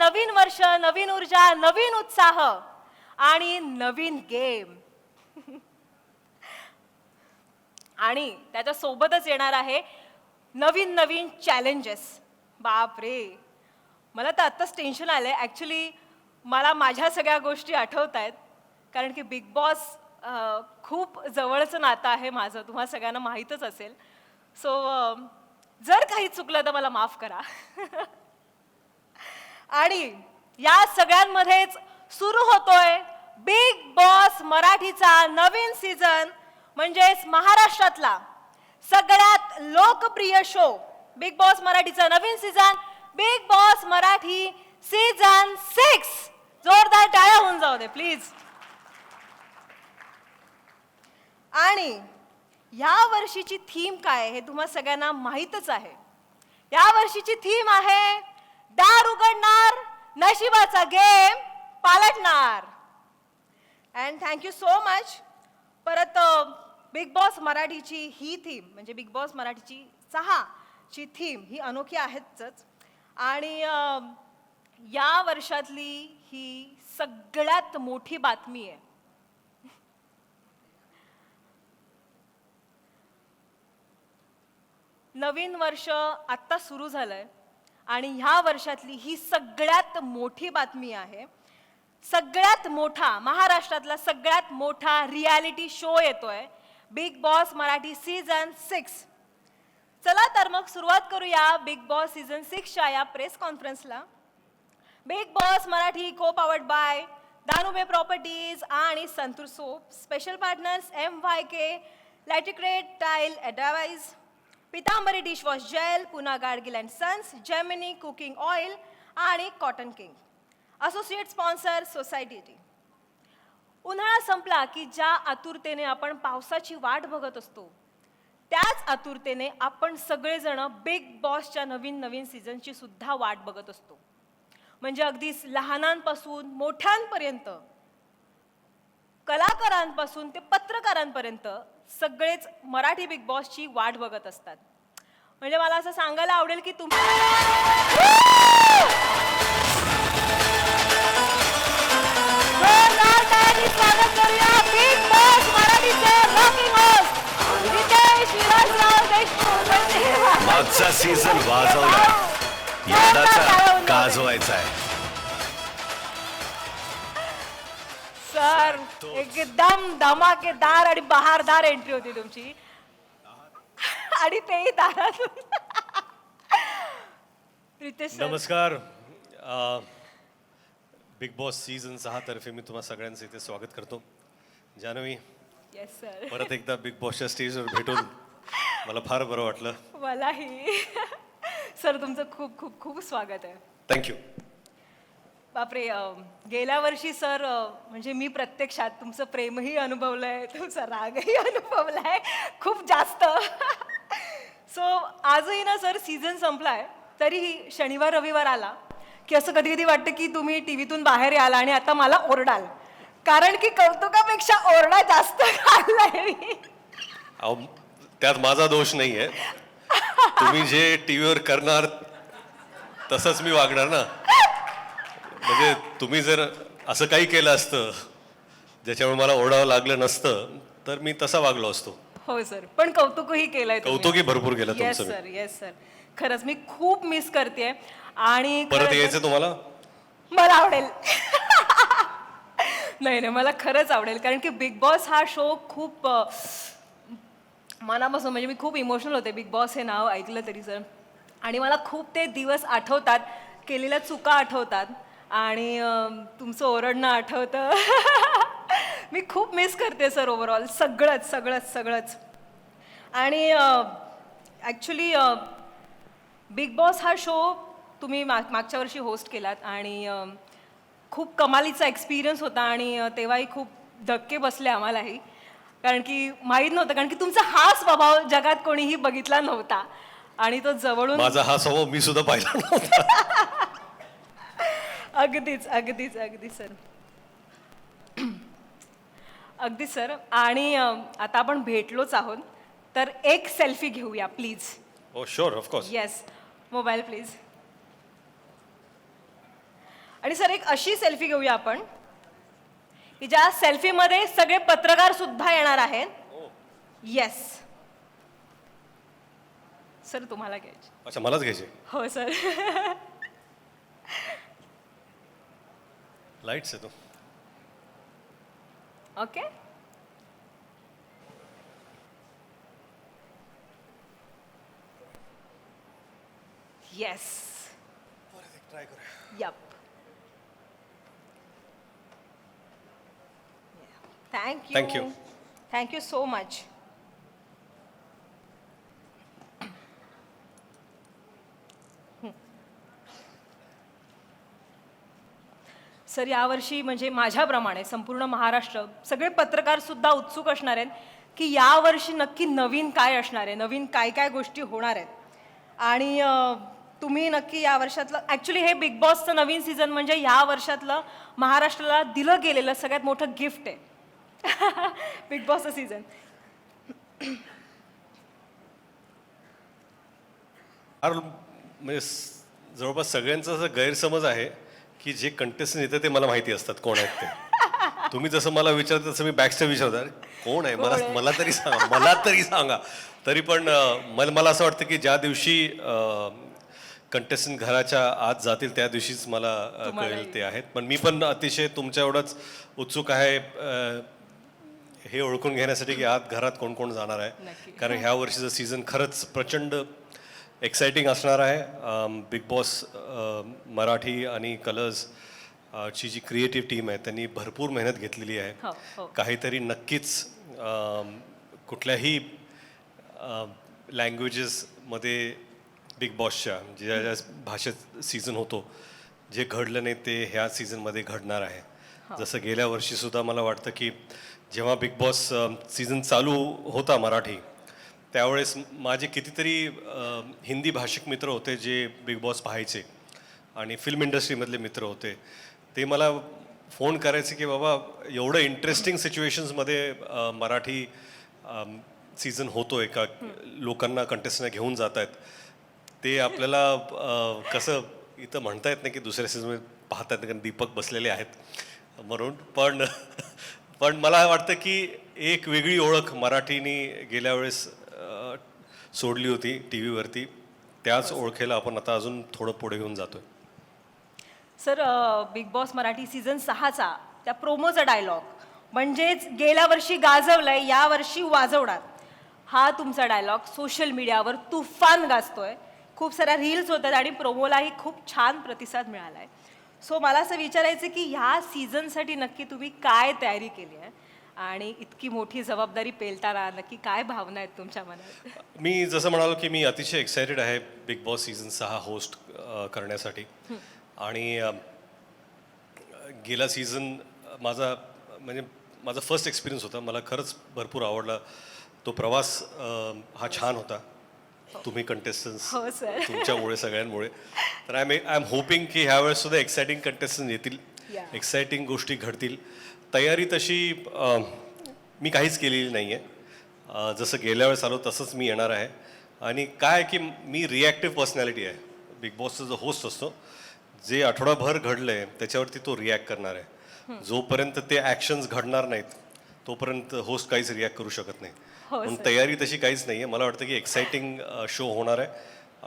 नवीन वर्ष, नवीन ऊर्जा, नवीन उत्साह आणि नवीन गेम. आणि त्याच्या सोबतच येणार आहे नवीन नवीन चॅलेंजेस. बाप रे, मला तर आत्ताच टेन्शन आलंय. ॲक्च्युली मला माझ्या सगळ्या गोष्टी आठवत आहेत, कारण की बिग बॉस खूप जवळचं नातं आहे माझं, तुम्हा सगळ्यांना माहीतच असेल. सो जर काही चुकलं तर मला माफ करा. आणि या सगळ्यांमध्येच सुरू होतोय बिग बॉस मराठीचा नवीन सीझन, म्हणजेच महाराष्ट्रातला सगळ्यात लोकप्रिय शो बिग बॉस मराठीचा नवीन season, Bigg Boss Marathi season 6. जोरदार टाळ्या होऊन जाऊ दे प्लीज. आणि या वर्षीची थीम काय हे तुम्हा सगळ्यांना माहीतच आहे. या वर्षीची थीम आहे दार उघडणार, नशिबाचा गेम पालटणार. And thank you so much. परत बिग बॉस मराठीची ही थीम, म्हणजे बिग बॉस मराठीची 6 ची थीम ही अनोखी आहेच. आणि या वर्षातली ही सगळ्यात मोठी बातमी आहे. नवीन वर्ष आत्ता सुरू झालंय आणि ह्या वर्षातली ही सगळ्यात मोठी बातमी आहे. सगळ्यात मोठा, महाराष्ट्रातला सगळ्यात मोठा रियालिटी शो येतोय, बिग बॉस मराठी सीझन 6. चला तर मग सुरुवात करूया बिग बॉस सीझन 6च्या या प्रेस कॉन्फरन्सला. Bigg Boss Marathi co powered by Danube properties आणि Santoor soap. Special partners MYK Laticrete tile advise, Pitambari dishwash gel, Puna Gadgil and sons, Gemini cooking oil आणि cotton king. Associate sponsor society. उन्हाळा संपला की ज्या आतुरतेने आपण पावसाची वाट बघत असतो, त्याच आतुरतेने आपण सगळेजण बिग बॉसच्या नवीन नवीन सीझनची सुद्धा वाट बघत असतो. म्हणजे अगदीच लहानांपासून मोठ्यांपर्यंत, कलाकारांपासून ते पत्रकारांपर्यंत सगळेच मराठी बिग बॉसची वाट बघत असतात. म्हणजे मला असं सांगायला आवडेल की तुम्ही स्वागत करूया बिग बॉस मराठीचे रॉकिंग होस्ट रितेश विलासराव देशमुख. मागचा सीझन वाजवलाय, यंदाचा गाजवायचा आहे. सर, एकदम धमाकेदार आणि बहारदार एंट्री होती तुमची, आणि तेही दारातून. रितेश सर, नमस्कार. बिग बॉस सीझन 6 तर्फे मी तुम्हा सगळ्यांचं इथे स्वागत करतो. जान्हवी, येस सर, परत एकदा बिग बॉसच्या स्टेजवर भेटून मला फार बरं वाटलं. मलाही. सर, तुमचं खूप खूप खूप स्वागत आहे. थँक्यू. बापरे, गेल्या वर्षी सर, म्हणजे मी प्रत्यक्षात तुमचं प्रेमही अनुभवलंय, तुमचा रागही अनुभवलाय खूप जास्त. सो आजही ना सर, सीझन संपलाय तरीही शनिवार रविवार आला की असं कधी कधी वाटतं की तुम्ही टीव्हीतून बाहेर याल आणि आता मला ओरडाल, कारण की कौतुकापेक्षा ओरडा जास्त खाल्लाय मी. अहो, त्यात माझा दोष नाही आहे. तुम्ही जे टीव्हीवर करणार तसंच मी वागणार ना. म्हणजे तुम्ही जर असं काही केलं असतं ज्याच्यामुळे मला ओरडावं लागलं नसतं तर मी तसा वागलो असतो. हो सर, पण कौतुकही केलंय तुम्ही. कौतुकही भरपूर केलं येस तुमचं. सर, येस सर, खरंच मी खूप मिस करते. आणि परत यायचं तुम्हाला? मला आवडेल. नाही नाही, मला खरंच आवडेल, कारण की बिग बॉस हा शो खूप मनापासून, म्हणजे मी खूप इमोशनल होते बिग बॉस हे नाव ऐकलं तरी सर. आणि मला खूप ते दिवस आठवतात, केलेल्या चुका आठवतात आणि तुमचं ओरडणं आठवतं. मी खूप मिस करते सर ओव्हरऑल सगळंच सगळंच सगळंच. आणि ॲक्च्युली बिग बॉस हा शो तुम्ही मागच्या वर्षी होस्ट केलात आणि खूप कमालीचा एक्सपिरियन्स होता. आणि तेव्हाही खूप धक्के बसले आम्हालाही, कारण की माहीत नव्हतं, कारण की तुमचा हा स्वभाव जगात कोणीही बघितला नव्हता आणि तो जवळून. माझा हा स्वभाव मी सुद्धा पाहिला नव्हता. अगदीच अगदीच अगदी सर, अगदी सर. आणि आता आपण भेटलोच आहोत तर एक सेल्फी घेऊया प्लीज. हो, sure, of course. Yes, mobile please. आणि सर एक अशी सेल्फी घेऊया आपण की ज्या सेल्फीमध्ये सगळे पत्रकार सुद्धा येणार आहेत. येस सर तुम्हाला घ्यायची. अच्छा मलाच घ्यायचे. हो सर. लाईट्स आहे तो. Okay. Yes. Yup. Thank Thank you. you. Thank you so much. Sir यावर्षी म्हणजे माझ्याप्रमाणे संपूर्ण महाराष्ट्र सगळे पत्रकार सुद्धा उत्सुक असणार आहेत की यावर्षी नक्की नवीन काय असणार आहे, नवीन काय काय गोष्टी होणार आहेत. आणि तुम्ही नक्की या वर्षातलं ॲक्च्युली हे बिग बॉसचं नवीन सीझन म्हणजे ह्या वर्षातलं महाराष्ट्राला दिलं गेलेलं सगळ्यात मोठं गिफ्ट आहे. बिग बॉसचं सीझन. फार म्हणजे जवळपास सगळ्यांचा असा गैरसमज आहे की जे कंटेस्टंट येतात ते मला माहिती असतात कोण आहेत ते. तुम्ही जसं मला विचारता तसं मी बॅकस्टेज विचारतात कोण आहे मला तरी सांगा. तरी पण मला असं वाटतं की ज्या दिवशी कंटेस्टंट घराच्या आत जातील त्या दिवशीच मला कळेल ते आहेत. पण मी पण अतिशय तुमच्या एवढंच उत्सुक आहे हे ओळखून घेण्यासाठी की आत घरात कोण कोण जाणार आहे. कारण ह्या वर्षीचं सीझन खरंच प्रचंड एक्साइटिंग असणार आहे. बिग बॉस मराठी आणि कलर्स ची जी क्रिएटिव्ह टीम आहे त्यांनी भरपूर मेहनत घेतलेली आहे. काहीतरी नक्कीच कुठल्याही लँग्वेजेसमध्ये बिग बॉसच्या ज्या ज्या भाषेत सीझन होतो जे घडलं नाही ते ह्या सीझनमध्ये घडणार आहे. जसं गेल्या वर्षीसुद्धा मला वाटतं की जेव्हा बिग बॉस सीझन चालू होता मराठी त्यावेळेस माझे कितीतरी हिंदी भाषिक मित्र होते जे बिग बॉस पाहायचे आणि फिल्म इंडस्ट्रीमधले मित्र होते. ते मला फोन करायचे की बाबा एवढं इंटरेस्टिंग सिच्युएशन्समध्ये मराठी सीझन होतो आहे का, लोकांना कंटेस्टंटना घेऊन जात आहेत. ते आपल्याला कसं इथं म्हणता येत नाही की दुसऱ्या सीझनमध्ये पाहतात कारण दीपक बसलेले आहेत म्हणून. पण मला वाटतं की एक वेगळी ओळख मराठीनी गेल्या वेळेस सोडली होती टी व्हीवरती. त्याच ओळखेला आपण आता अजून थोडं पुढे घेऊन जातोय. Sir Bigg Boss Marathi season 6चा त्या प्रोमोचा डायलॉग म्हणजेच गेल्या वर्षी गाजवलाय यावर्षी वाजवणार हा तुमचा डायलॉग सोशल मीडियावर तुफान गाजतोय. खूप साऱ्या रील्स होतात आणि प्रोमोलाही खूप छान प्रतिसाद मिळाला आहे. सो मला असं विचारायचं की ह्या सीझनसाठी नक्की तुम्ही काय तयारी केली आहे आणि इतकी मोठी जबाबदारी पेलताना नक्की काय भावना आहेत तुमच्या मनात? मी जसं म्हणालो की मी अतिशय एक्सायटेड आहे बिग बॉस सीझन 6 होस्ट करण्यासाठी. आणि गेला सीझन माझा फर्स्ट एक्सपिरियन्स होता. मला खरंच भरपूर आवडला तो प्रवास. हा छान होता. तुम्ही कंटेस्टन्स तुमच्यामुळे सगळ्यांमुळे. तर आय एम होपिंग की ह्यावेळेस सुद्धा एक्सायटिंग कंटेस्टन्स येतील, एक्सायटिंग गोष्टी घडतील. तयारी तशी मी काहीच केलेली नाही आहे. जसं गेल्या वेळेस आलो तसंच मी येणार आहे. आणि काय की मी रिॲक्टिव्ह पर्सनॅलिटी आहे. बिग बॉसचा जो होस्ट असतो जे आठवडाभर घडलं आहे त्याच्यावरती तो रिॲक्ट करणार आहे. जोपर्यंत ते ॲक्शन्स घडणार नाहीत तोपर्यंत होस्ट काहीच रिॲक्ट करू शकत नाही. पण तयारी तशी काहीच नाही आहे. मला वाटतं की एक्सायटिंग शो होणार आहे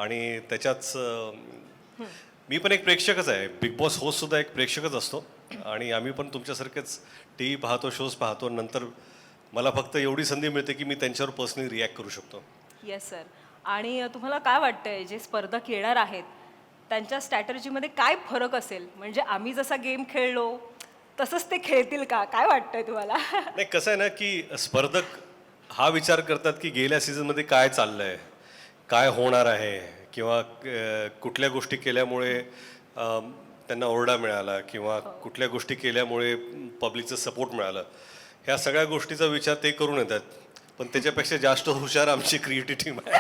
आणि त्याच्याच मी पण एक प्रेक्षकच आहे. बिग बॉस होस्टसुद्धा एक प्रेक्षकच असतो आणि आम्ही पण तुमच्यासारखेच टी व्ही पाहतो, शोज पाहतो. नंतर मला फक्त एवढी संधी मिळते की मी त्यांच्यावर पर्सनली रिॲक्ट करू शकतो. Yes sir. आणि तुम्हाला काय वाटतंय जे स्पर्धक येणार आहेत त्यांच्या स्ट्रॅटर्जीमध्ये काय फरक असेल? म्हणजे आम्ही जसा गेम खेळलो तसंच ते खेळतील का? काय वाटतंय तुम्हाला? नाही कसं आहे ना की स्पर्धक हा विचार करतात की गेल्या सीझनमध्ये काय चाललंय, काय होणार आहे किंवा कुठल्या गोष्टी केल्यामुळे त्यांना ओरडा मिळाला किंवा कुठल्या गोष्टी केल्यामुळे पब्लिकचं सपोर्ट मिळालं. ह्या सगळ्या गोष्टीचा विचार ते करून येतात. पण त्याच्यापेक्षा जास्त हुशार आमची क्रिएटिव्ह टीम आहे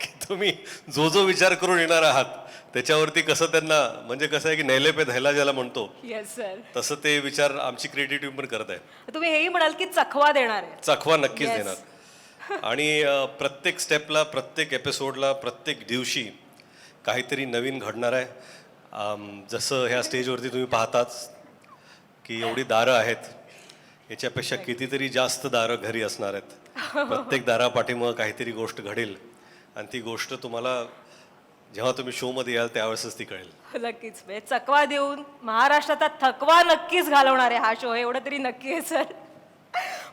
की तुम्ही जो जो विचार करून येणार आहात त्याच्यावरती कसं त्यांना म्हणजे कसं आहे की नेले पे धैला ज्याला म्हणतो येस सर तसं ते विचार आमची क्रिएटिव्ह टीम पण करत आहे. तुम्ही हेही म्हणाल की चखवा देणार आहे. चखवा नक्कीच देणार. आणि प्रत्येक स्टेपला, प्रत्येक एपिसोडला, प्रत्येक दिवशी काहीतरी नवीन घडणार आहे. जसं ह्या स्टेजवरती तुम्ही पाहताच की एवढी दारं आहेत, याच्यापेक्षा कितीतरी जास्त दारं घरी असणार आहेत. प्रत्येक दारापाठीमागं काहीतरी गोष्ट घडेल आणि ती गोष्ट तुम्हाला जेव्हा तुम्ही शोमध्ये याल त्यावेळेसच ती कळेल. नक्कीच म्हणजे चकवा देऊन महाराष्ट्राचा थकवा नक्कीच घालवणार आहे हा शो, एवढं तरी नक्की आहे सर.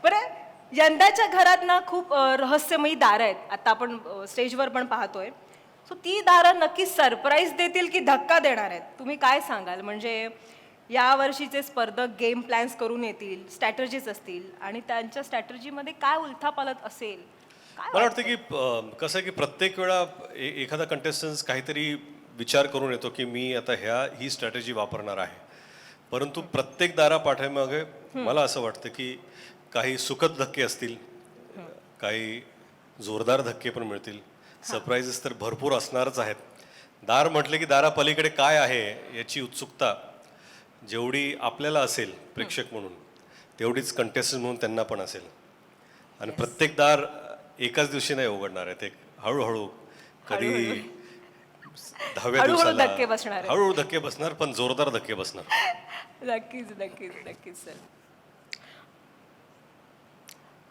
बरं, यंदाच्या घरात ना खूप रहस्यमयी दारं आहेत, आता आपण स्टेजवर पण पाहतोय. सो ती दारं नक्की सरप्राईज देतील की धक्का देणार आहेत, तुम्ही काय सांगाल? म्हणजे या वर्षीचे स्पर्धक गेम प्लॅन्स करून येतील, स्ट्रॅटर्जीज असतील आणि त्यांच्या स्ट्रॅटर्जीमध्ये काय उलथापालथ असेल, काय मला वाटतं की कसं आहे की प्रत्येक वेळा एखादा कंटेस्टन्स काहीतरी विचार करून येतो की मी आता ही स्ट्रॅटेजी वापरणार आहे. परंतु प्रत्येक दारापाठीमागे मला असं वाटतं की काही सुखद धक्के असतील, काही जोरदार धक्के पण मिळतील. सरप्राईजेस तर भरपूर असणारच आहेत. दार म्हटले की दारापलीकडे काय आहे याची उत्सुकता जेवढी आपल्याला असेल प्रेक्षक म्हणून, तेवढीच कंटेस्टंट म्हणून त्यांना पण असेल. आणि प्रत्येक दार एकाच दिवशी नाही उघडणार आहे, ते हळूहळू कधी 10व्या हळूहळू दिवसाला धक्के बसणार आहेत. हळूहळू धक्के बसणार, पण जोरदार धक्के बसणार. नक्कीच नक्कीच नक्कीच सर.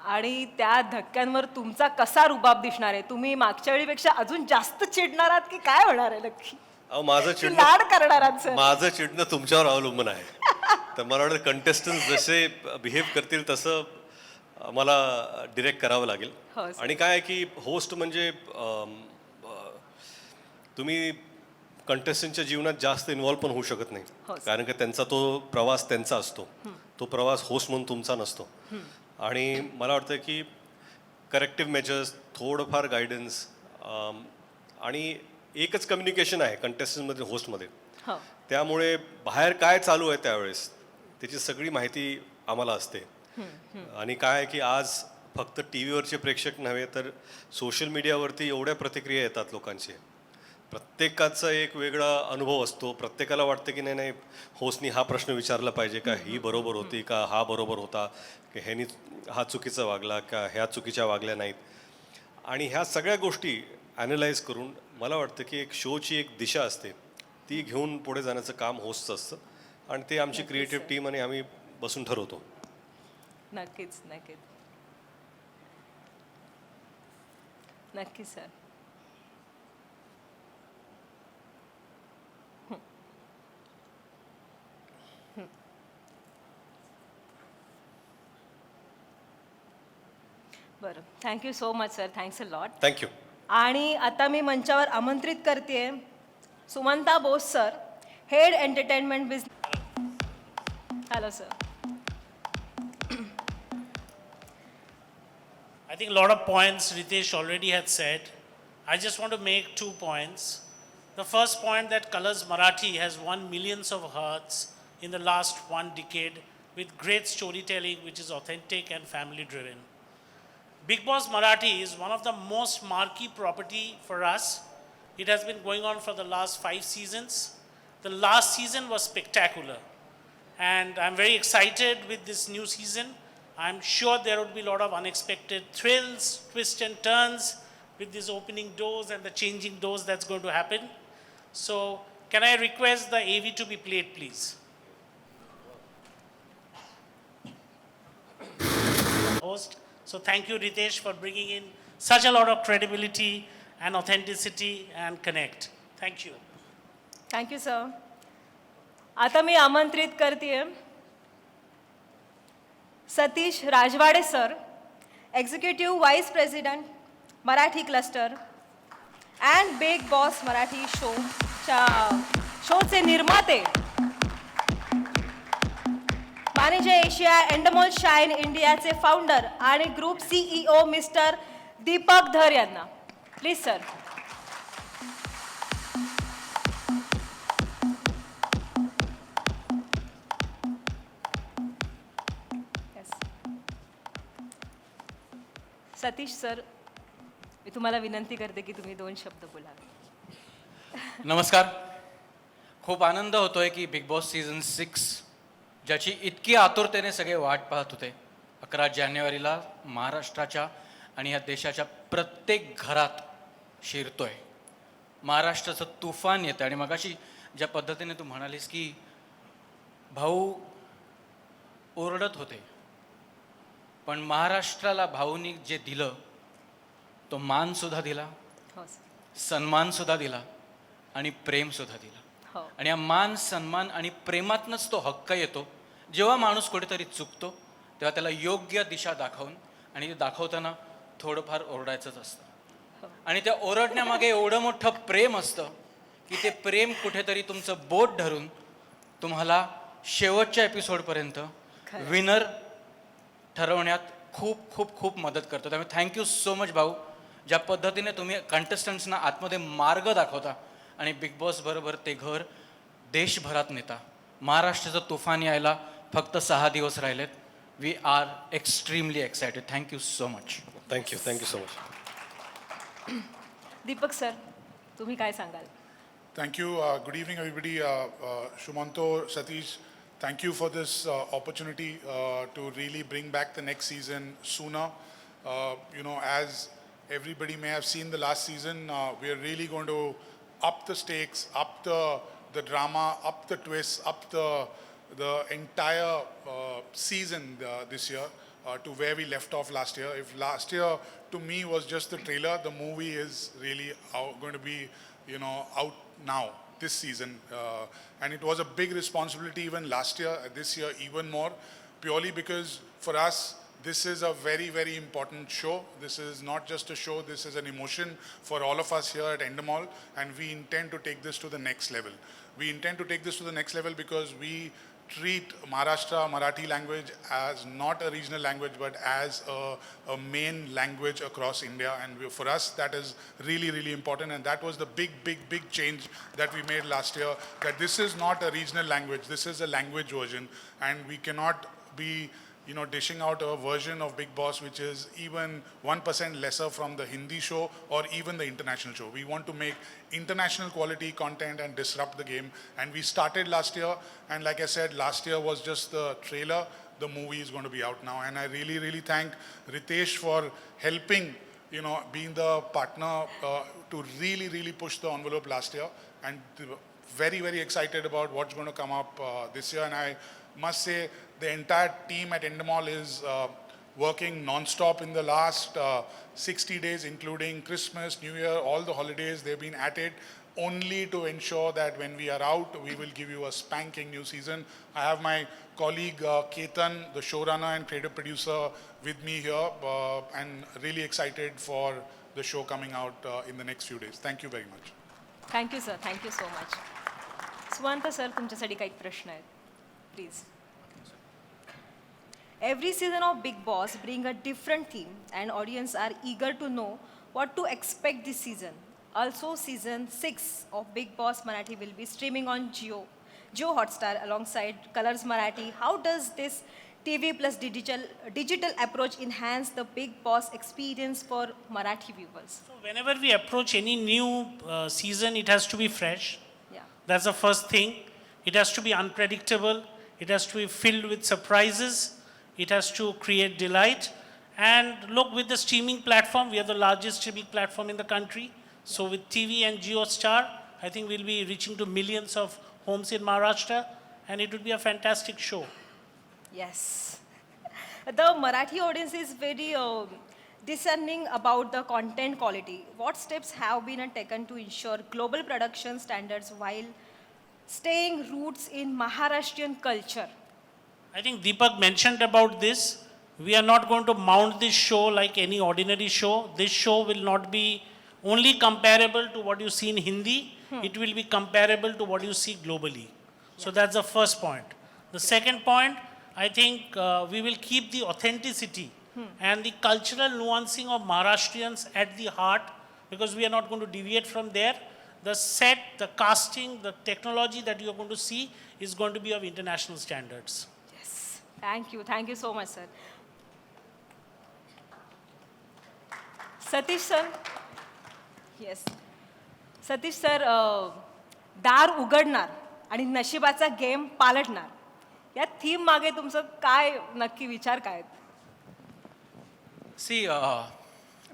आणि त्या धक्क्यांवर तुमचा कसा रुबाब दिसणार आहे? तुम्ही मागच्या वेळीपेक्षा अजून जास्त चिडणार आहात की काय होणार आहे नक्की? अहो की लाड करणार आहात सर? माझं चिडणं तुमच्यावर अवलंबून आहे. तर मला वाटतं कंटेस्टंट जसे बिहेव करतील तसं मला डिरेक्ट करावं लागेल. हो, सर. आणि काय आहे की होस्ट म्हणजे तुम्ही कंटेस्टंटच्या जीवनात जास्त इन्व्हॉल्व पण होऊ शकत नाही, हो, सर. कारण की त्यांचा तो प्रवास त्यांचा असतो, तो प्रवास होस्ट म्हणून तुमचा नसतो. आणि मला वाटतं की करेक्टिव्ह मेजर्स, थोडंफार गायडन्स आणि एकच कम्युनिकेशन आहे कंटेस्टंटमध्ये होस्टमध्ये. हो. त्यामुळे बाहेर काय चालू आहे त्यावेळेस त्याची सगळी माहिती आम्हाला असते. आणि काय आहे की आज फक्त टी व्हीवरचे प्रेक्षक नव्हे तर सोशल मीडियावरती एवढ्या प्रतिक्रिया येतात लोकांचे. प्रत्येकाचा एक वेगळा अनुभव असतो. प्रत्येकाला वाटतं की नाही नाही होस्टनी हा प्रश्न विचारला पाहिजे का, ही बरोबर होती का, हा बरोबर होता की ह्यानी हा चुकीचा वागला का, ह्या चुकीच्या वागल्या नाहीत. आणि ह्या सगळ्या गोष्टी ॲनलाइज करून मला वाटतं की एक शोची एक दिशा असते, ती घेऊन पुढे जाण्याचं काम होस्टचं असतं. आणि ते आमची क्रिएटिव्ह टीम आणि आम्ही बसून ठरवतो. नक्कीच नक्कीच नक्की सर. बरं, thank you so much sir, thanks a lot. Thank you. आणि आता मी मंचावर आमंत्रित करते Sumanta Bose sir, head entertainment business. Hello sir. I think a lot of points Ritesh already had said. I just want to make 2 points. The first point, that Colors Marathi has won millions of hearts in the last 1 decade with great storytelling which is authentic and family driven. Bigg Boss Marathi is one of the most marquee property for us. It has been going on for the last 5 seasons. The last season was spectacular. And I'm very excited with this new season. I'm sure there would be a lot of unexpected thrills, twists and turns with these opening doors and the changing doors that's going to happen. So, can I request the AV to be played, please? Host. So, thank you, Ritesh, for bringing in such a lot of credibility and authenticity and connect. Thank you. Thank you sir. आता मी आमंत्रित करते Satish Rajwade sir, executive vice president Marathi cluster and Bigg Boss Marathi शोचे निर्माते, manager Asia Endemol Shine इंडियाचे founder आणि group CEO mister Deepak Dhar यांना please sir. Satish sir, मी तुम्हाला विनंती करते की तुम्ही 2 शब्द बोलावे. नमस्कार. खूप आनंद होतोय की बिग बॉस सीझन 6 ज्याची इतकी आतुरतेने सगळे वाट पाहत होते, 11 जानेवारीला महाराष्ट्राच्या आणि या देशाच्या प्रत्येक घरात शिरतोय. महाराष्ट्राचं तुफान येतं. आणि मगाशी ज्या पद्धतीने तू म्हणालीस की भाऊ ओरडत होते, पण महाराष्ट्राला भाऊनी जे दिलं तो मानसुद्धा दिला, हो सर. सन्मानसुद्धा दिला आणि प्रेमसुद्धा दिला. हो. आणि या मान सन्मान आणि प्रेमातनंच तो हक्क येतो. जेव्हा माणूस कुठेतरी चुकतो तेव्हा त्याला योग्य दिशा दाखवून, आणि ते दाखवताना थोडंफार ओरडायचंच असतं. आणि त्या ओरडण्यामागे एवढं मोठं प्रेम असतं की ते प्रेम कुठेतरी तुमचं बोट धरून तुम्हाला शेवटच्या एपिसोडपर्यंत विनर ठरवण्यात खूप खूप खूप मदत करतो. त्यामुळे थँक्यू सो मच भाऊ, ज्या पद्धतीने तुम्ही कंटेस्टंट्सना आतमध्ये मार्ग दाखवता आणि बिग बॉस बरोबर ते घर देशभरात नेता. महाराष्ट्राचं तुफान यायला फक्त 6 दिवस राहिलेत. We are extremely excited. Thank you so much. Thank you so much. Deepak sir, तुम्ही काय सांगाल? Thank you. Good evening, everybody. Shumanto, Satish, thank you for this opportunity to really bring back the next season sooner. As everybody may have seen the last season, we are really going to up the stakes, up the drama, up the twists, up the entire season this year to where we left off last year. If last year to me was just the trailer, the movie is really going to be out now this season, and it was a big responsibility even last year, this year even more, purely because for us this is a very, very important show. This is not just a show, this is an emotion for all of us here at Endemol, and we intend to take this to the next level. We intend to take this to the next level because we treat Maharashtra Marathi language as not a regional language but as a main language across India, and for us that is really, really important. And that was the big change that we made last year, that this is not a regional language, this is a language version, and we cannot be dishing out a version of Big Boss which is even 1% lesser from the Hindi show or even the international show. We want to make international quality content and disrupt the game. And we started last year, and like I said, last year was just the trailer. The movie is going to be out now. And I really, really thank Ritesh for helping, being the partner to really, really push the envelope last year. And very, very excited about what's going to come up this year. And I must say, the entire team at Endemol is working non-stop in the last 60 days, including Christmas, New Year, all the holidays. They've been at it only to ensure that when we are out, we will give you a spanking new season. I have my colleague Ketan, the showrunner and creative producer, with me here, and really excited for the show coming out in the next few days. Thank you very much. Thank you sir, thank you so much. Suvant sir, तुमच्यासाठी काही प्रश्न आहेत, please. Every season of Big Boss bring a different theme, and audience are eager to know what to expect this season. Also, season 6 of Big Boss Marathi will be streaming on Jio Hotstar alongside Colors Marathi. How does this TV plus digital approach enhance the Big Boss experience for Marathi viewers? So whenever we approach any new season, it has to be fresh. Yeah. That's the first thing. It has to be unpredictable. It has to be filled with surprises. It has to create delight. And look, with the streaming platform, we are the largest streaming platform in the country. So with TV and JioStar, I think we'll be reaching to millions of homes in Maharashtra, and it would be a fantastic show. Yes. The Marathi audience is very discerning about the content quality. What steps have been taken to ensure global production standards while staying roots in Maharashtrian culture? I think Deepak mentioned about this. We are not going to mount this show like any ordinary show. This show will not be only comparable to what you see in Hindi. It will be comparable to what you see globally. So that's the first point. The second point, I think we will keep the authenticity and the cultural nuancing of Maharashtrians at the heart, because we are not going to deviate from there. The set, the casting, the technology that you are going to see is going to be of international standards. Yes. Thank you. Thank you so much, sir. Satish sir. Yes. Satish sir, दार उघडणार आणि नशिबाचा game पालटणार, या theme मागे तुमचं काय नक्की विचार काय आहेत? See,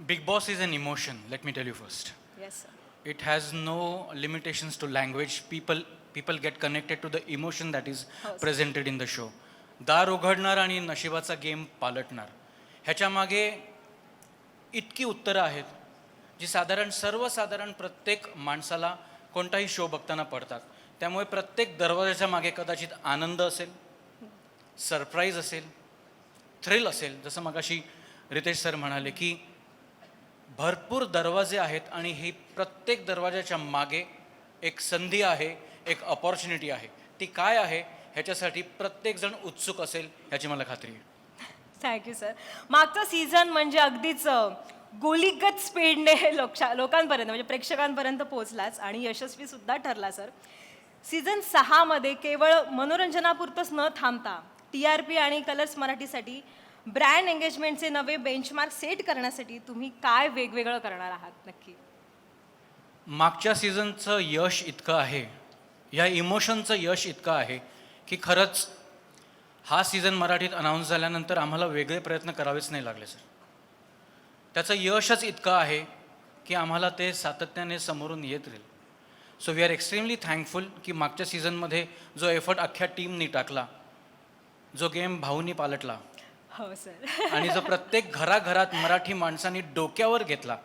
Big Boss is an emotion, let me tell you first. Yes, sir. It has no limitations to language. People people get connected to the emotion that is presented in the show. दार उघडणार आणि नशिबाचा game पालटणार, ह्याच्या मागे इतकी उत्तरं आहेत जी सर्वसाधारण प्रत्येक माणसाला कोणताही शो बघताना पडतात. त्यामुळे प्रत्येक दरवाजाच्या मागे कदाचित आनंद असेल, सरप्राईज असेल, थ्रिल असेल. जसं मगाशी रितेश सर म्हणाले की भरपूर दरवाजे आहेत आणि ही प्रत्येक दरवाजाच्या मागे एक संधी आहे, एक अपॉर्च्युनिटी आहे. ती काय आहे ह्याच्यासाठी प्रत्येकजण उत्सुक असेल ह्याची मला खात्री आहे. Thank you sir. मागचा सीझन म्हणजे अगदीच गोलीगत स्पीडने लोकांपर्यंत म्हणजे प्रेक्षकांपर्यंत पोहोचलाच आणि यशस्वी सुद्धा ठरला सर. सीझन 6 मध्ये केवळ मनोरंजनापुरतंच न थांबता TRP आणि कलर्स मराठीसाठी ब्रँड एंगेजमेंटचे नवे बेंचमार्क सेट करण्यासाठी तुम्ही काय वेगवेगळं करणार आहात नक्की? मागच्या सीझनचं यश इतकं आहे, या इमोशनचं यश इतकं आहे की खरंच हा सीझन मराठीत अनाऊन्स झाल्यानंतर आम्हाला वेगळे प्रयत्न करावेच नाही लागले सर. त्याचं यशच इतकं आहे की आम्हाला ते सातत्याने समोरून येत राहील. So we are extremely thankful की मागच्या सीझनमध्ये जो एफर्ट अख्ख्या टीमनी टाकला, जो गेम भाऊनी पालटला हो सर. आणि जो प्रत्येक घराघरात मराठी माणसांनी डोक्यावर घेतला,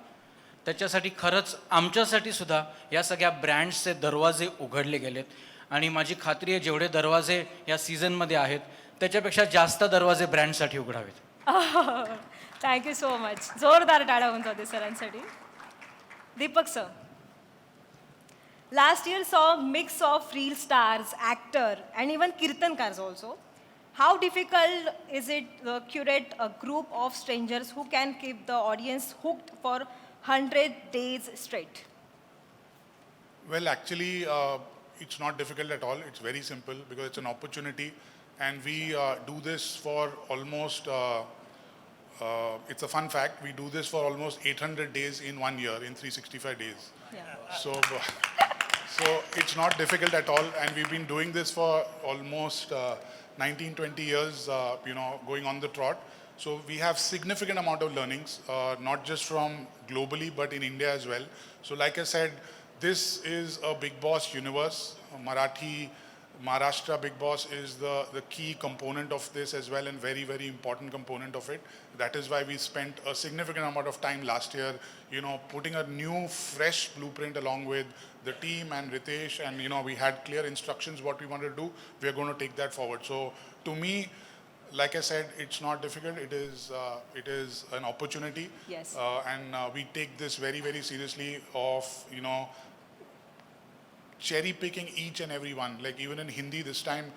त्याच्यासाठी खरंच आमच्यासाठी सुद्धा या सगळ्या ब्रँड्सचे दरवाजे उघडले गेलेत. आणि माझी खात्री आहे जेवढे दरवाजे या सीझनमध्ये आहेत त्याच्यापेक्षा जास्त दरवाजे ब्रँडसाठी उघडावेत. Thank you so much. जोरदार टाळ्या होऊन जाते सरांसाठी. Deepak sir, last year saw a mix of real stars, actor, and even kirtankars also. How difficult is it to curate a group of strangers who can keep the audience hooked for 100 days straight? Well, actually, it's not difficult at all. It's very simple because it's an opportunity, and we do this for almost. It's a fun fact. We do this for almost 800 days in 1 year, in 365 days. Yeah. So, so it's not difficult at all, and we've been doing this for almost 19, 20 years. Going on the trot. So we have significant amount of learnings, not just from globally, but in India as well. So like I said, this is a Big Boss universe. Maharashtra Big Boss is the key component of this as well, and very, very important component of it. That is why we spent a significant amount of time last year, putting a new, fresh blueprint along with the team and Ritesh, and we had clear instructions what we wanted to do. We are going to take that forward. So to me, like I said, it's not difficult. It is an opportunity. Yes. And we take this very, very seriously. Of cherry picking each and every one. Like even in Hindi this time,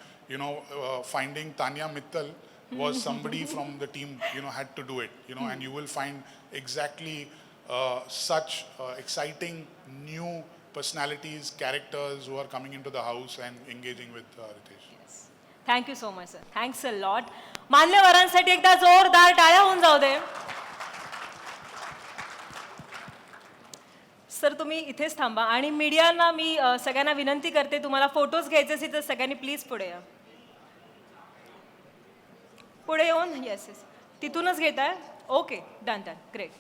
finding Tanya Mittal was somebody from the team. Had to do it. And you will find exactly such exciting new personalities, characters who are coming into the house and engaging with Ritesh. Thank you so much sir. Thanks a lot. मान्यवरांसाठी एकदा जोरदार टाळ्या होऊन जाऊ दे. Sir तुम्ही इथेच थांबा आणि मीडियाना मी सगळ्यांना विनंती करते, तुम्हाला फोटोज घ्यायचे असेल तर सगळ्यांनी प्लीज पुढे या. पुढे येऊन येस येस तिथूनच घेत आहे. Okay, done done, great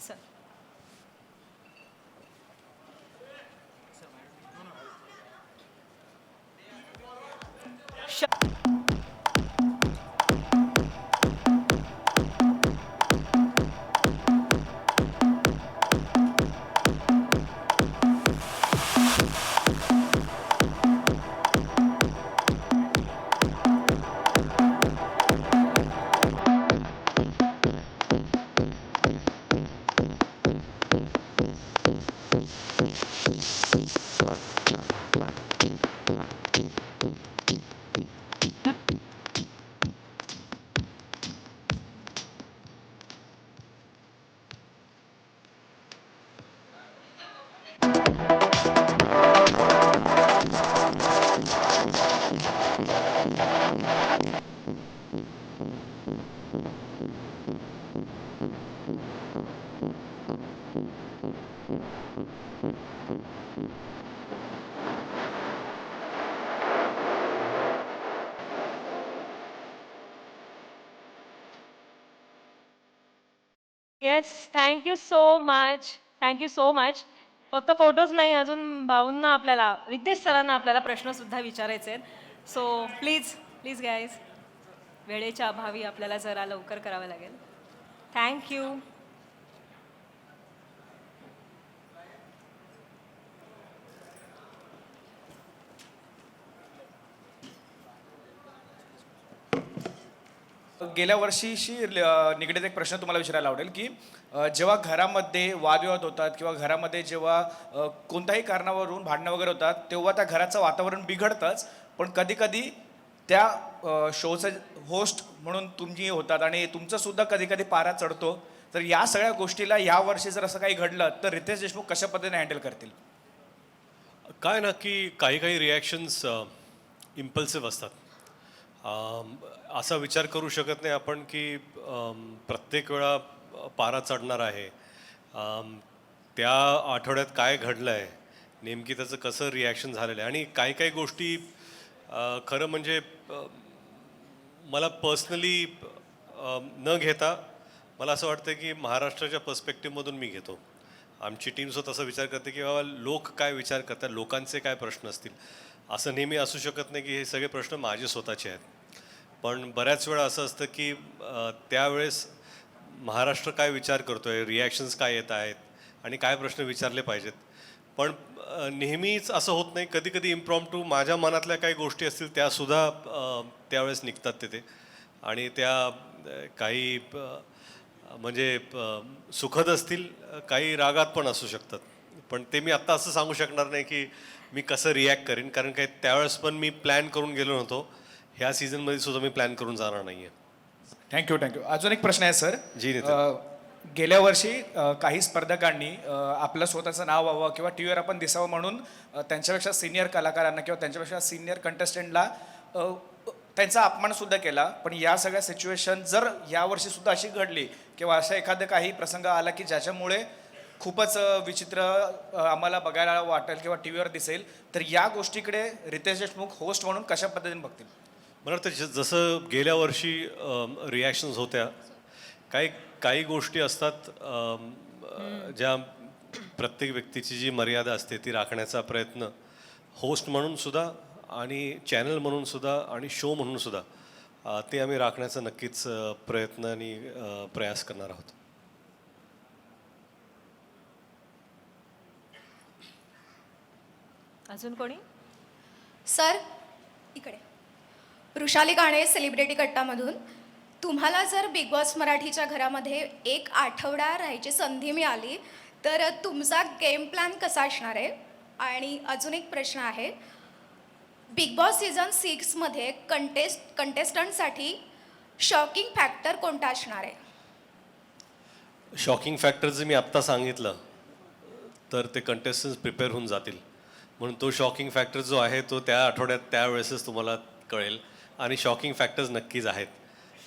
sir. Yes, thank you so much. Thank you so much. फक्त फोटोज नाही, अजून भाऊंना आपल्याला, रितेश सरांना आपल्याला प्रश्न सुद्धा विचारायचे आहेत. सो प्लीज प्लीज गाईज, वेळेच्या अभावी आपल्याला जरा लवकर करावं लागेल. थँक्यू. गेल्या वर्षीशी निगडीत एक प्रश्न तुम्हाला विचारायला आवडेल की जेव्हा घरामध्ये वादविवाद होतात किंवा घरामध्ये जेव्हा कोणत्याही कारणावरून भांडणं वगैरे होतात तेव्हा त्या घराचं वातावरण बिघडतंच, पण कधी कधी त्या शोचं होस्ट म्हणून तुम्ही होतात आणि तुमचं सुद्धा कधी कधी पारा चढतो. तर या सगळ्या गोष्टीला या वर्षी जर असं काही घडलं तर रितेश देशमुख कशा पद्धतीने हँडल करतील? काय ना की काही काही रिॲक्शन्स इम्पल्सिव्ह असतात. असा विचार करू शकत नाही आपण की प्रत्येक वेळा पारा चढणार आहे. त्या आठवड्यात काय घडलं आहे, नेमकी त्याचं कसं रिॲक्शन झालेलं आहे. आणि काही काही गोष्टी खरं म्हणजे मला पर्सनली न घेता मला असं वाटतं की महाराष्ट्राच्या पर्स्पेक्टिव्हमधून मी घेतो. आमची टीमसुद्धा तसा विचार करते की बाबा लोक काय विचार करतात, लोकांचे काय प्रश्न असतील. असं नेहमी असू शकत नाही की हे सगळे प्रश्न माझे स्वतःचे आहेत. पण बऱ्याच वेळा असं असतं की त्यावेळेस महाराष्ट्र काय विचार करतो आहे, रिॲक्शन्स काय येत आहेत आणि काय प्रश्न विचारले पाहिजेत. पण नेहमीच असं होत नाही. कधी कधी इम्प्रॉम्प्टू माझ्या मनातल्या काही गोष्टी असतील त्यासुद्धा त्यावेळेस निघतात तिथे. आणि त्या काही म्हणजे सुखद असतील, काही रागात पण असू शकतात. पण ते मी आत्ता असं सांगू शकणार नाही की मी कसं रिॲक्ट करेन, कारण काही त्यावेळेस पण मी प्लॅन करून गेलो नव्हतो. ह्या सीझनमध्ये सुद्धा मी प्लॅन करून जाणार नाही आहे. थँक्यू. अजून एक प्रश्न आहे सर. जी नितीन. गेल्या वर्षी काही स्पर्धकांनी आपलं स्वतःचं नाव व्हावं किंवा टी व्हीवर आपण दिसावं म्हणून त्यांच्यापेक्षा सिनियर कलाकारांना किंवा त्यांच्यापेक्षा सिनियर कंटेस्टंटला त्यांचा अपमानसुद्धा केला. पण या सगळ्या सिच्युएशन जर यावर्षीसुद्धा अशी घडली किंवा असा एखादा काही प्रसंग आला की ज्याच्यामुळे खूपच विचित्र आम्हाला बघायला वाटेल किंवा टी व्हीवर दिसेल, तर या गोष्टीकडे रितेश देशमुख होस्ट म्हणून कशा पद्धतीने बघतील? मला वाटतं जसं गेल्या वर्षी रिॲक्शन्स होत्या, काही गोष्टी असतात ज्या प्रत्येक व्यक्तीची जी मर्यादा असते ती राखण्याचा प्रयत्न होस्ट म्हणून सुद्धा आणि चॅनल म्हणून सुद्धा आणि शो म्हणून सुद्धा ते आम्ही राखण्याचा नक्कीच प्रयत्न आणि प्रयास करणार आहोत. अजून कोणी? सर इकडे. वृषाली काणे, सेलिब्रिटी कट्टामधून. तुम्हाला जर बिग बॉस मराठीच्या घरामध्ये एक आठवडा राहायची संधी मिळाली तर तुमचा गेम प्लॅन कसा असणार आहे? आणि अजून एक प्रश्न आहे, बिग बॉस सीझन 6मध्ये कंटेस्टंटसाठी शॉकिंग फॅक्टर कोणता असणार आहे? शॉकिंग फॅक्टर जर मी आत्ता सांगितलं तर ते कंटेस्टन्स प्रिपेअर होऊन जातील. म्हणून तो शॉकिंग फॅक्टर जो आहे तो त्या आठवड्यात त्यावेळेसच तुम्हाला कळेल. आणि शॉकिंग फॅक्टर्स नक्कीच आहेत.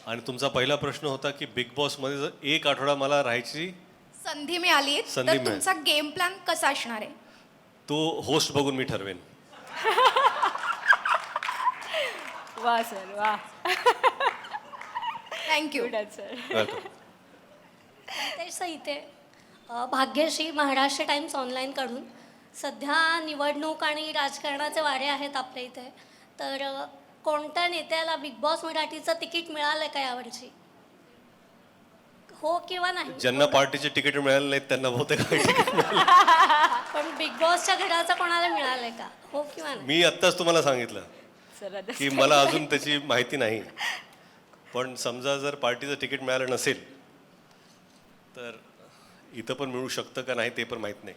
आणि तुमचा पहिला प्रश्न होता की बिग बॉसमध्ये जर एक आठवडा मला राहायची संधी मिळाली संधी तर मिळेल. तुमचा गेम प्लॅन कसा असणार आहे? तो होस्ट बघून मी ठरवेन. वा सर वा. थँक्यू. Good answer. वेलकम. तेच इथे भाग्यश्री, महाराष्ट्र टाइम्स ऑनलाईनकडून. सध्या निवडणूक आणि राजकारणाचे वारे आहेत आपल्या इथे, तर कोणत्या नेत्याला बिग बॉस मराठीचं तिकीट मिळालं का यावर्षी? हो किंवा नाही? ज्यांना पार्टीचे तिकीट मिळाले नाहीत त्यांना बहुतेक तिकीट मिळालं. पण बिग बॉसच्या घराचं कोणाला मिळालंय का? हो किंवा नाही? मी आत्ताच तुम्हाला सांगितलं सर आता की मला अजून त्याची माहिती नाही. पण समजा जर पार्टीचं तिकीट मिळालं नसेल तर इथं पण मिळू शकतं का नाही ते पण माहीत नाही.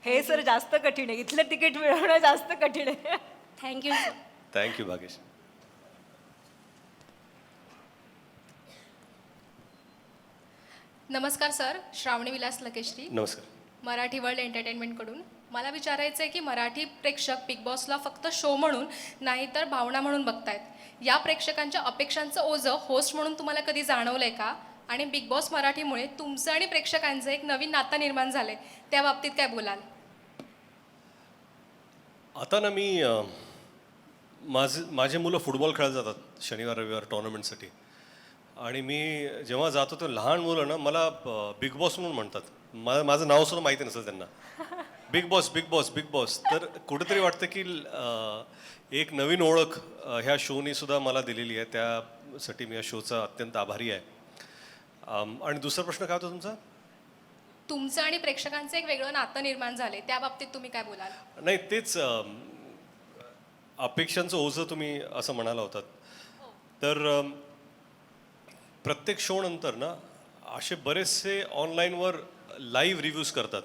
हे सर जास्त कठीण आहे, इथलं तिकीट मिळवणं जास्त कठीण आहे. Thank you sir. थँक्यू भागेश. नमस्कार सर, श्रावणी विलास लकेश्री, नमस्कार. मराठी वर्ल्ड एंटरटेनमेंटकडून. मला विचारायचं आहे की मराठी प्रेक्षक बिग बॉसला फक्त शो म्हणून नाही तर भावना म्हणून बघतायत. या प्रेक्षकांच्या अपेक्षांचं ओझं होस्ट म्हणून तुम्हाला कधी जाणवलं आहे का? आणि बिग बॉस मराठीमुळे तुमचं आणि प्रेक्षकांचं एक नवीन नातं निर्माण झालं आहे, त्या बाबतीत काय बोलाल? आता ना मी माझे मुलं फुटबॉल खेळायला जातात शनिवार रविवार टुर्नामेंटसाठी. आणि मी जेव्हा जातो तर लहान मुलं ना मला बिग बॉस म्हणून म्हणतात. माझं नाव सुद्धा माहिती नसेल त्यांना. बिग बॉस तर कुठेतरी वाटतं की एक नवीन ओळख ह्या शोनी सुद्धा मला दिलेली आहे. त्यासाठी मी या शोचा अत्यंत आभारी आहे. आणि दुसरा प्रश्न काय होता तुमचा? तुमचं आणि प्रेक्षकांचं एक वेगळं नातं निर्माण झाले त्या बाबतीत तुम्ही काय बोलाल? नाही तेच अपेक्षांचं ओझं तुम्ही असं म्हणाला होतात. तर प्रत्येक शो नंतर ना असे बरेचसे ऑनलाईनवर लाईव्ह रिव्ह्यूज करतात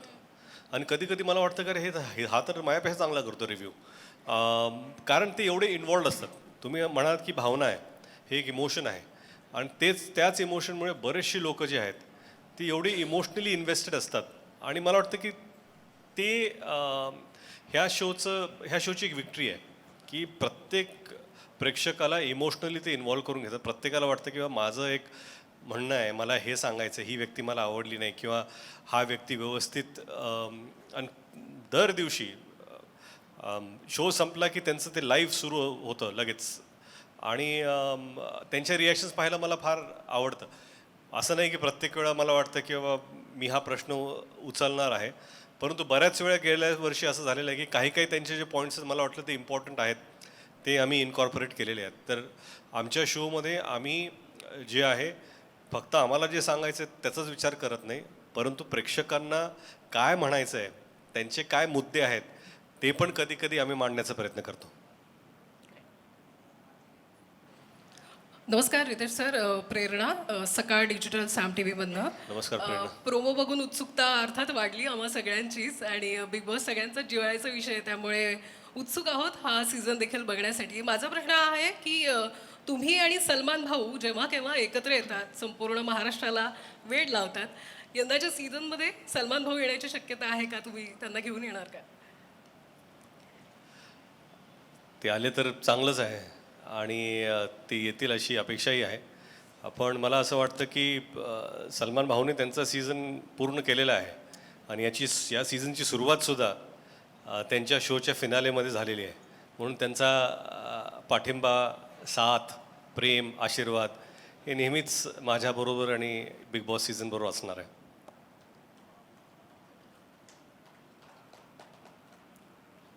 आणि कधी कधी मला वाटतं का हा तर माझ्यापेक्षा चांगला करतो रिव्ह्यू. कारण ते एवढे इन्वॉल्ड असतात. तुम्ही म्हणाल की भावना आहे, हे एक इमोशन आहे आणि त्याच इमोशनमुळे बरेचशी लोक जे आहेत ती एवढी इमोशनली इन्व्हेस्टेड असतात आणि मला वाटतं की ते ह्या शोची एक विक्ट्री आहे की प्रत्येक प्रेक्षकाला इमोशनली ते इन्व्हॉल्व करून घेतात. प्रत्येकाला वाटतं किंवा माझं एक म्हणणं आहे, मला हे सांगायचं, ही व्यक्ती मला आवडली नाही किंवा हा व्यक्ती व्यवस्थित आणि दर दिवशी शो संपला की त्यांचं ते लाईव्ह सुरू होतं लगेच आणि त्यांच्या रिॲक्शन्स पाहायला मला फार आवडतं. असं नाही की प्रत्येक वेळा मला वाटतं की बाबा मी हा प्रश्न उचलणार आहे, परंतु बऱ्याच वेळा गेल्या वर्षी असं झालेलं आहे की काही त्यांचे जे पॉईंट्स मला वाटलं ते इम्पॉर्टंट आहेत ते आम्ही इनकॉर्पोरेट केलेले आहेत. तर आमच्या शोमध्ये आम्ही जे आहे फक्त आम्हाला जे सांगायचं आहे त्याचाच विचार करत नाही, परंतु प्रेक्षकांना काय म्हणायचं आहे, त्यांचे काय मुद्दे आहेत ते पण कधी कधी आम्ही मांडण्याचा प्रयत्न करतो. नमस्कार रितेश सर, प्रेरणा सकाळ डिजिटल सॅम टी व्हीमधनं. नमस्कार प्रेरणा. प्रोमो बघून उत्सुकता अर्थात वाढली आम्हा सगळ्यांचीच आणि बिग बॉस सगळ्यांचा जिव्हाळ्याचा विषय आहे, त्यामुळे उत्सुक आहोत हा सीझन देखील बघण्यासाठी. माझा प्रश्न हा आहे की तुम्ही आणि सलमान भाऊ जेव्हा केव्हा एकत्र येतात, संपूर्ण महाराष्ट्राला वेड लावतात, यंदाच्या सीझनमध्ये सलमान भाऊ येण्याची शक्यता आहे का? तुम्ही त्यांना घेऊन येणार का? ते आले तर चांगलंच आहे आणि ते येतील अशी अपेक्षाही आहे. पण मला असं वाटतं की सलमान भाऊने त्यांचा सीझन पूर्ण केलेला आहे आणि या सीझनची सुरुवातसुद्धा त्यांच्या शोच्या फिनालेमध्ये झालेली आहे. म्हणून त्यांचा पाठिंबा, साथ, प्रेम, आशीर्वाद हे नेहमीच माझ्याबरोबर आणि बिग बॉस सीझनबरोबर असणार आहे.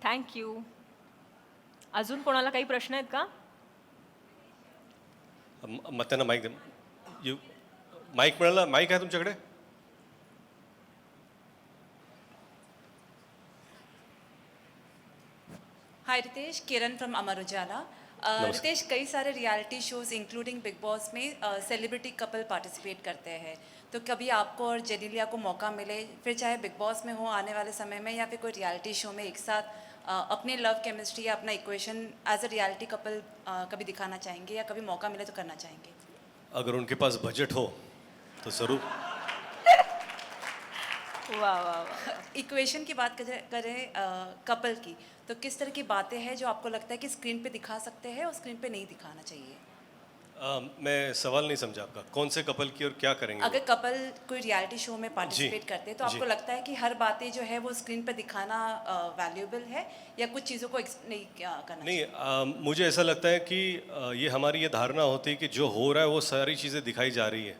थँक्यू. अजून कोणाला काही प्रश्न आहेत का? मग त्यांना माईक मिळाला? माईक आहे तुमच्याकडे? हाय रितेश, किरण फ्रॉम अमर उजाला. रितेश, कई सारे reality shows including big boss में सेलिब्रिटी कपल पार्टिसिपेट करते हैं, तो कभी आपको और जेनेलिया को मौका मिले, फिर चाहे बिग बॉस में हो आने वाले समय में या फिर कोई रियलिटी शो में एक साथ अपने लव केमिस्ट्री या अपना equation as a reality couple कभी दिखाना चाहेंगे या कभी मौका मिले तो करना चाहेंगे? अगर उनके पास बजट हो तो ज़रूर. वाह वाह वाह. इक्वेशन की बात करें कपल की, तो किस तरह की बातें हैं जो आपको लगता है कि स्क्रीन पे दिखा सकते हैं और स्क्रीन पे नहीं दिखाना चाहिए? मैं सवाल नहीं समझा आपका. कौन से कपल की और क्या करेंगे? अगर कपल कोई रियलिटी शो में पार्टिसिपेट करते हैं तो आपको जी. लगता है कि हर बातें जो है वो स्क्रीन पर दिखाना वैल्यूएबल है या कुछ चीज़ों को नहीं करना चाहिए? नहीं, मुझे ऐसा लगता है कि ये हमारी ये धारणा होती है कि जो हो रहा है वो सारी चीज़ें दिखाई जा रही है.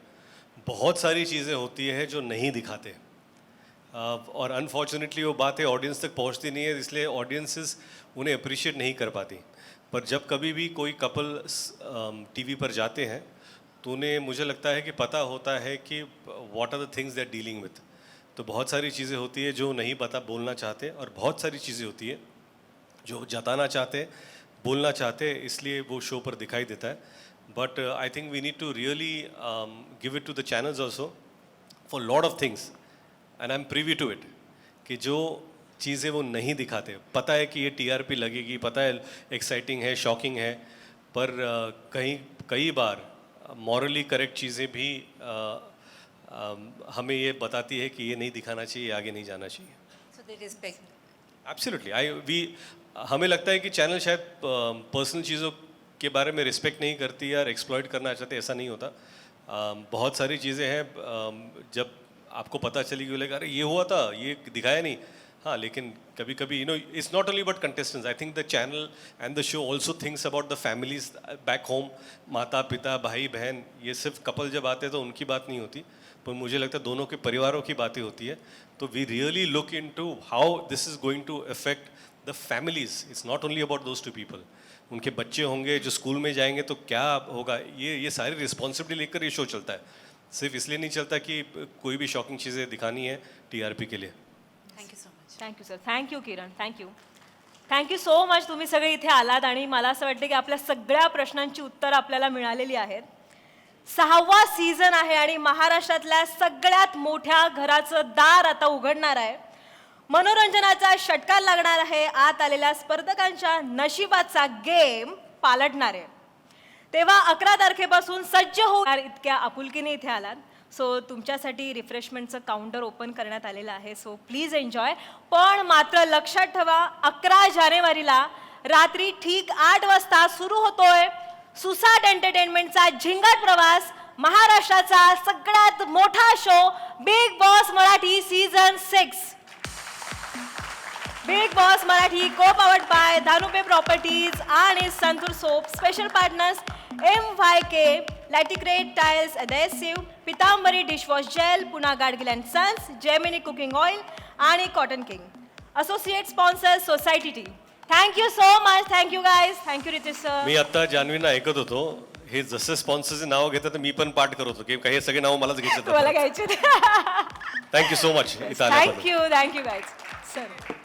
बहुत सारी चीज़ें होती है जो नहीं दिखाते और अनफॉर्चुनेटली वो बातें ऑडियंस तक पहुंचती नहीं है, इसलिए ऑडियंसेस उन्हें अप्रिशिएट नहीं कर पाती. पर जब कभी भी कोई कपल टीवी पर जाते हैं तो उन्हें, मुझे लगता है कि पता होता है कि what are the things they are dealing with. तो बहुत सारी चीज़ें होती है जो नहीं बोलना चाहते और बहुत सारी चीज़ें होती है जो जताना चाहते, बोलना चाहते, इसलिए वो शो पर दिखाई देता है. But I think we need to really give it to the channels also for lot of things and I am privy to it कि जो चीज़ें वो नहीं दिखाते. पता है कि ये टीआरपी लगेगी, पता है एक्साइटिंग है, शॉकिंग है, पर कई बार मॉरली करेक्ट चीज़ें भी हमें ये बताती है कि ये नहीं दिखाना चाहिए, आगे नहीं जाना चाहिए. So they respect. एब्सोल्युटली. हमें लगता है कि चैनल शायद पर्सनल चीज़ों के बारे में रिस्पेक्ट नहीं करती या एक्सप्लॉइट करना चाहते, ऐसा नहीं होता. बहुत सारी चीज़ें हैं जब आपको पता चली कि बोलेगा अरे ये हुआ था, ये दिखाया नहीं. हाँ, लेकिन कभी कभी it's not only about contestants. I think the channel and the show also thinks about the families back home, माता पिता, भाई बहन. ये सिर्फ कपल जब आते हैं तो उनकी बात नहीं होती. पर मुझे लगता है दोनों के परिवारों की बातें होती है, तो we really look into how this is going to affect the families. It's not only about those two people. उनके बच्चे होंगे जो स्कूल में जाएंगे तो क्या होगा, ये सारी रिस्पॉन्सिबिलिटी लेकर ये शो चलता है. सिर्फ इसलिए नहीं चलता कि कोई भी शॉकिंग चीज़ें दिखानी है TRP के लिए. Thank you so much. Thank you sir. Thank you Kiran. Thank you so much. तुम्ही सगळे इथे आलात आणि मला असं वाटतं की आपल्या सगळ्या प्रश्नांची उत्तरं आपल्याला मिळालेली आहेत. 6वा सीझन आहे आणि महाराष्ट्रातल्या सगळ्यात मोठ्या घराचं दार आता उघडणार आहे. मनोरंजनाचा षटकार लागणार आहे. आत आलेल्या स्पर्धकांच्या नशिबाचा गेम पालटणार आहे. तेव्हा 11 तारखेपासून सज्ज होणार इतक्या आपुलकीने इथे आलात. सो तुमच्यासाठी रिफ्रेशमेंटचं काउंटर ओपन करण्यात आलेलं आहे. So please enjoy. पण मात्र लक्षात ठेवा 11 जानेवारीला रात्री ठीक 8 वाजता सुरू होतोय सुसाट एंटरटेनमेंटचा झिंगाट प्रवास. महाराष्ट्राचा सगळ्यात मोठा show Bigg Boss Marathi season 6. Bigg Boss Marathi co powered by Dhanupe properties आणि Santoor soap. Special partners MYK, Laticrete tiles adhesive, Pitambari dishwash gel, पुन्हा Gadgil and sons, Gemini cooking oil आणि cotton king. Associate sponsor society tea. Thank you so much. Thank you guys. Thank you Ritesh sir. मी आता जान्हवींना ऐकत होतो, हे जसं स्पॉन्सरचे नाव घेतात तर मी पण पाठ करत होतो की काही हे सगळे नाव मलाच तुम्हाला घ्यायचे. घ्यायचे. थँक्यू सो मच इथं आल्याबद्दल. Thank you guys. सर